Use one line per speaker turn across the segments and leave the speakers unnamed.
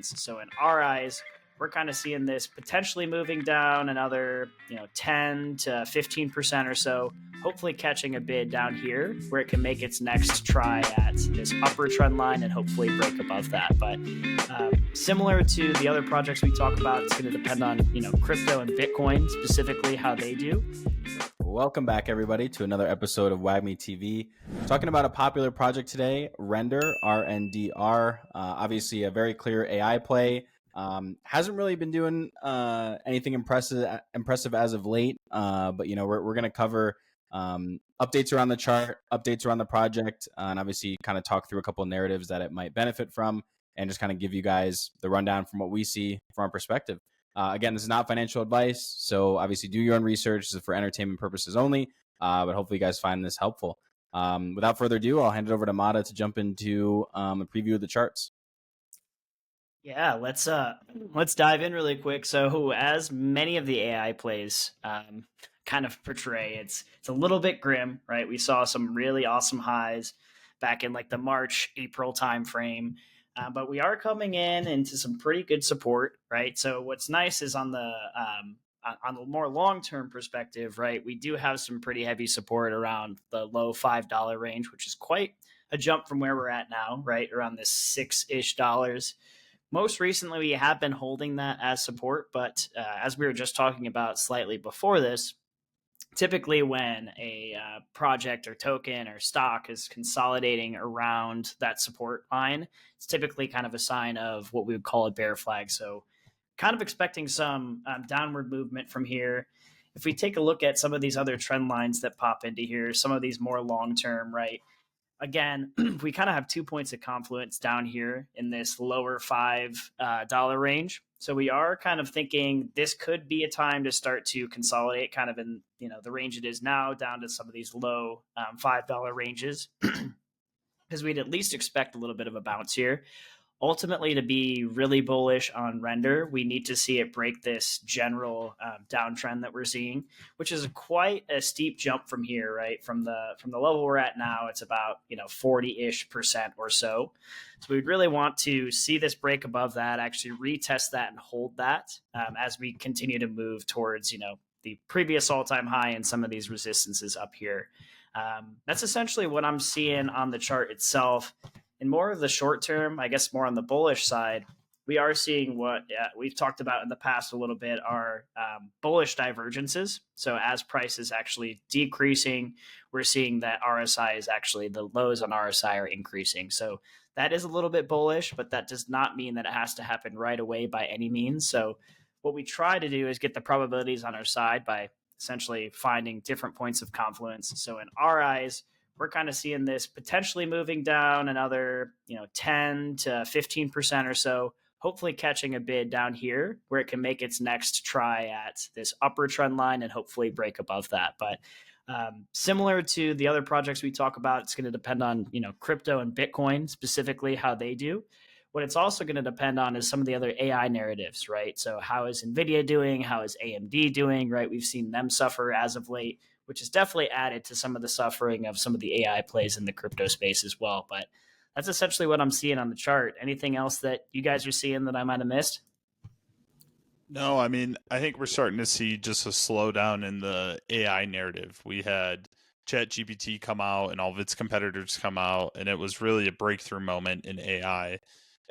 So in our eyes, we're kind of seeing this potentially moving down another, 10 to 15% or so, hopefully catching a bid down here where it can make its next try at this upper trend line and hopefully break above that. But similar to the other projects we talk about, it's going to depend on, crypto and Bitcoin, specifically how they do.
Welcome back, everybody, to another episode of WagmiTV. Talking about a popular project today, Render, RNDR. Obviously, a very clear AI play. Hasn't really been doing anything impressive as of late. But we're going to cover updates around the chart, updates around the project, and obviously kind of talk through a couple of narratives that it might benefit from, and just kind of give you guys the rundown from what we see from our perspective. Again, this is not financial advice, so obviously do your own research. This is for entertainment purposes only, but hopefully you guys find this helpful. Without further ado, I'll hand it over to Mata to jump into a preview of the charts.
Yeah, let's dive in really quick. So as many of the AI plays kind of portray, it's a little bit grim, right? We saw some really awesome highs back in like the March, April timeframe. But we are coming into some pretty good support, right? So what's nice is on the more long-term perspective, right? We do have some pretty heavy support around the low $5 range, which is quite a jump from where we're at now, right? Around this $6-ish. Most recently, we have been holding that as support, but as we were just talking about slightly before this, typically when a project or token or stock is consolidating around that support line, it's typically kind of a sign of what we would call a bear flag. So kind of expecting some downward movement from here. If we take a look at some of these other trend lines that pop into here, some of these more long-term, right? Again, we kind of have 2 points of confluence down here in this lower $5 range. So we are kind of thinking this could be a time to start to consolidate kind of in, the range it is now down to some of these low $5 ranges because we'd at least expect a little bit of a bounce here. Ultimately, to be really bullish on Render, we need to see it break this general downtrend that we're seeing, which is quite a steep jump from here, right? From the level we're at now, it's about 40-ish% or so. So we'd really want to see this break above that, actually retest that and hold that as we continue to move towards the previous all-time high and some of these resistances up here. That's essentially what I'm seeing on the chart itself. In more of the short term, I guess more on the bullish side, we are seeing what we've talked about in the past a little bit are bullish divergences. So as price is actually decreasing, we're seeing that RSI is actually, the lows on RSI are increasing. So that is a little bit bullish, but that does not mean that it has to happen right away by any means. So what we try to do is get the probabilities on our side by essentially finding different points of confluence. So in our eyes, we're kind of seeing this potentially moving down another, 10 to 15% or so, hopefully catching a bid down here where it can make its next try at this upper trend line and hopefully break above that. But similar to the other projects we talk about, it's going to depend on, crypto and Bitcoin, specifically how they do. What it's also going to depend on is some of the other AI narratives, right? So how is NVIDIA doing? How is AMD doing, right? We've seen them suffer as of late, which has definitely added to some of the suffering of some of the AI plays in the crypto space as well. But that's essentially what I'm seeing on the chart. Anything else that you guys are seeing that I might have missed?
No, I mean, I think we're starting to see just a slowdown in the AI narrative. We had ChatGPT come out and all of its competitors come out, and it was really a breakthrough moment in AI.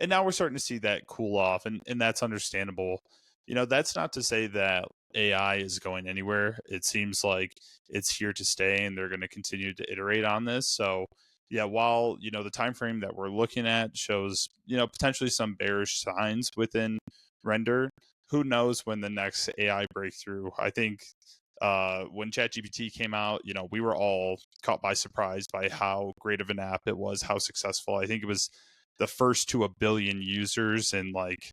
And now we're starting to see that cool off, and that's understandable. That's not to say that AI is going anywhere. It seems like it's here to stay, and they're going to continue to iterate on this. So, yeah, while the time frame that we're looking at shows potentially some bearish signs within Render, who knows when the next AI breakthrough? I think when ChatGPT came out, we were all caught by surprise by how great of an app it was, how successful. I think it was the first to 1 billion users in like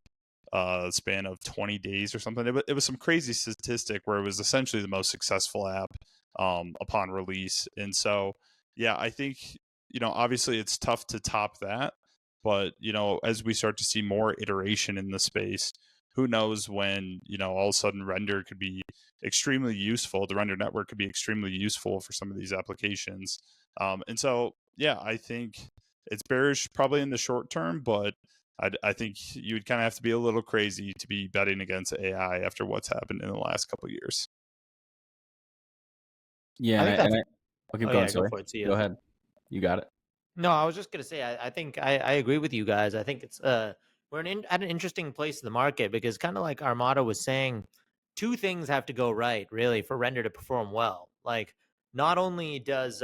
span of 20 days or something. It was some crazy statistic where it was essentially the most successful app upon release. And so, yeah, I think, obviously it's tough to top that, but, as we start to see more iteration in the space, who knows when, all of a sudden Render could be extremely useful. The Render network could be extremely useful for some of these applications. And so, yeah, I think it's bearish probably in the short term, but I think you would kind of have to be a little crazy to be betting against AI after what's happened in the last couple of years.
Yeah,
I think that's.
I'll keep
Oh
going.
yeah, go
Sorry,
for it. See
go
ya.
ahead. You got it.
No, I was just gonna say, I think I agree with you guys. I think it's we're at an interesting place in the market because kind of like Armada was saying, two things have to go right really for Render to perform well. Like, not only does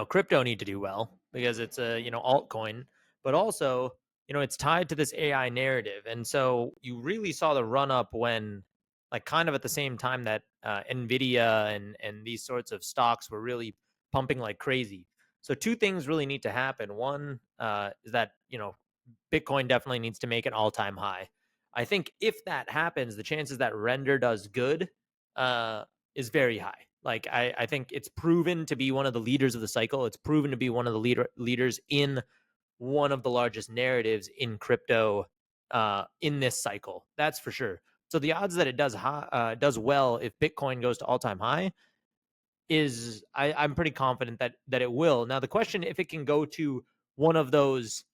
crypto need to do well because it's a altcoin, but also it's tied to this AI narrative, and so you really saw the run up when like kind of at the same time that Nvidia and these sorts of stocks were really pumping like crazy. So two things really need to happen. One is that Bitcoin definitely needs to make an all-time high. I think if that happens, the chances that Render does good is very high. Like I think it's proven to be one of the leaders of the cycle. It's proven to be one of the leaders in one of the largest narratives in crypto in this cycle. That's for sure. So the odds that it does well if Bitcoin goes to all-time high is I'm pretty confident that it will. Now the question, if it can go to one of those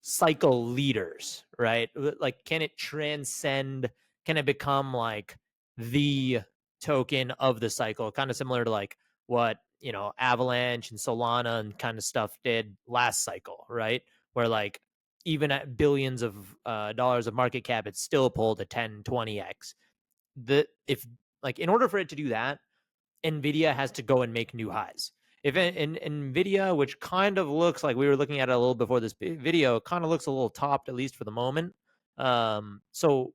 cycle leaders, right? Like, can it transcend? Can it become like the token of the cycle, kind of similar to like what Avalanche and Solana and kind of stuff did last cycle, right? Where like even at billions of dollars of market cap, it still pulled a 10-20x. The if like in order for it to do that, Nvidia has to go and make new highs. If in Nvidia, which kind of looks like, we were looking at it a little before this video, kind of looks a little topped, at least for the moment. So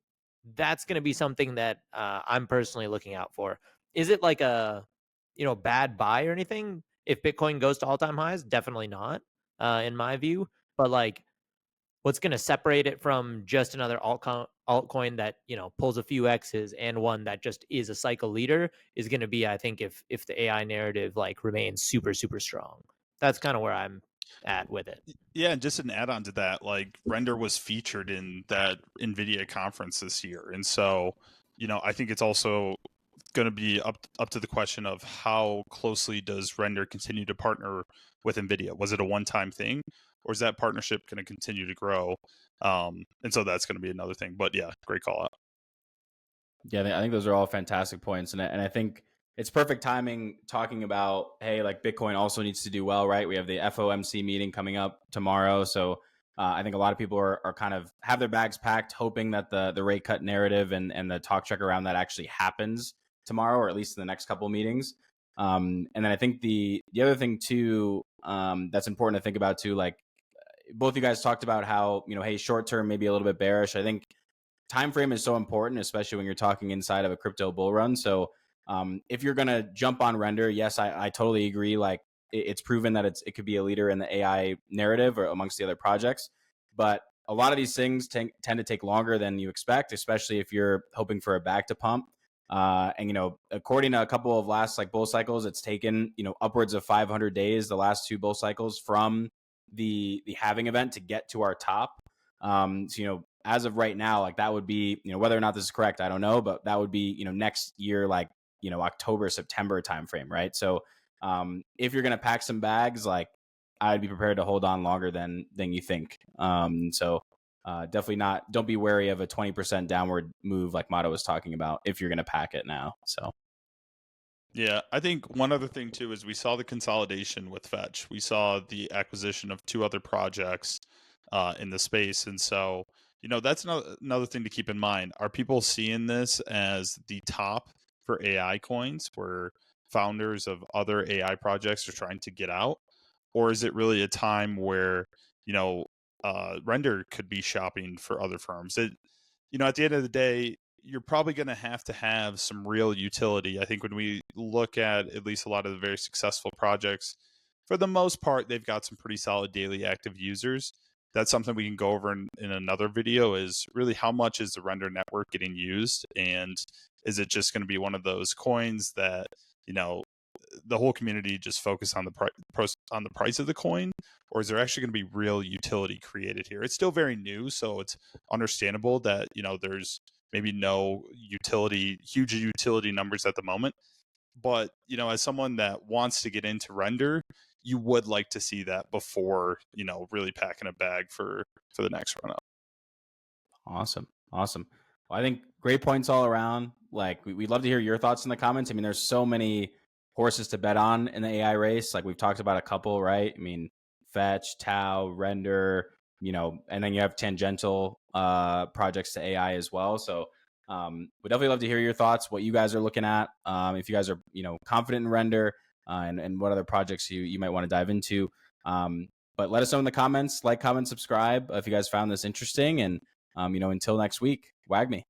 that's going to be something that I'm personally looking out for. Is it like a bad buy or anything? If Bitcoin goes to all-time highs, definitely not, in my view. But like, what's going to separate it from just another altcoin that pulls a few X's and one that just is a cycle leader is going to be, I think, if the AI narrative like remains super super strong. That's kind of where I'm at with it.
Yeah, and just an add-on to that, like Render was featured in that NVIDIA conference this year, and so I think it's also going to be up to the question of how closely does Render continue to partner with NVIDIA. Was it a one-time thing, or is that partnership going to continue to grow? And so that's going to be another thing. But yeah, great call out.
Yeah, I think those are all fantastic points, and I think it's perfect timing talking about, hey, like Bitcoin also needs to do well, right? We have the FOMC meeting coming up tomorrow, so I think a lot of people are kind of have their bags packed, hoping that the rate cut narrative and the talk track around that actually happens tomorrow, or at least in the next couple of meetings. And then I think the other thing too, that's important to think about too, like both you guys talked about how hey, short term maybe a little bit bearish. I think time frame is so important, especially when you're talking inside of a crypto bull run. So if you're going to jump on Render, yes, I totally agree. Like it's proven that it could be a leader in the AI narrative or amongst the other projects. But a lot of these things tend to take longer than you expect, especially if you're hoping for a back to pump. And according to a couple of last like bull cycles, it's taken upwards of 500 days, the last two bull cycles, from the halving event to get to our top. So as of right now, like that would be whether or not this is correct, I don't know, but that would be next year, like October, September timeframe, right? So if you're gonna pack some bags, like I'd be prepared to hold on longer than you think. So definitely not. Don't be wary of a 20% downward move like Motto was talking about if you're gonna pack it now. So.
Yeah, I think one other thing too is we saw the consolidation with Fetch. We saw the acquisition of two other projects in the space, and so that's another thing to keep in mind. Are people seeing this as the top for AI coins, where founders of other AI projects are trying to get out, or is it really a time where Render could be shopping for other firms? At the end of the day, you're probably going to have some real utility. I think when we look at least a lot of the very successful projects, for the most part, they've got some pretty solid daily active users. That's something we can go over in another video, is really how much is the Render network getting used, and is it just going to be one of those coins that the whole community just focus on the price of the coin, or is there actually going to be real utility created here? It's still very new, so it's understandable that there's maybe no huge utility numbers at the moment. But as someone that wants to get into Render, you would like to see that before, really packing a bag for the next run up.
Awesome. Well, I think great points all around. Like, we'd love to hear your thoughts in the comments. I mean, there's so many horses to bet on in the AI race. Like, we've talked about a couple, right? I mean, fetch, tau, render, and then you have tangential projects to AI as well. So we'd definitely love to hear your thoughts, what you guys are looking at. If you guys are, confident in render and what other projects you might want to dive into. But let us know in the comments, like, comment, subscribe if you guys found this interesting. And until next week, WagMe.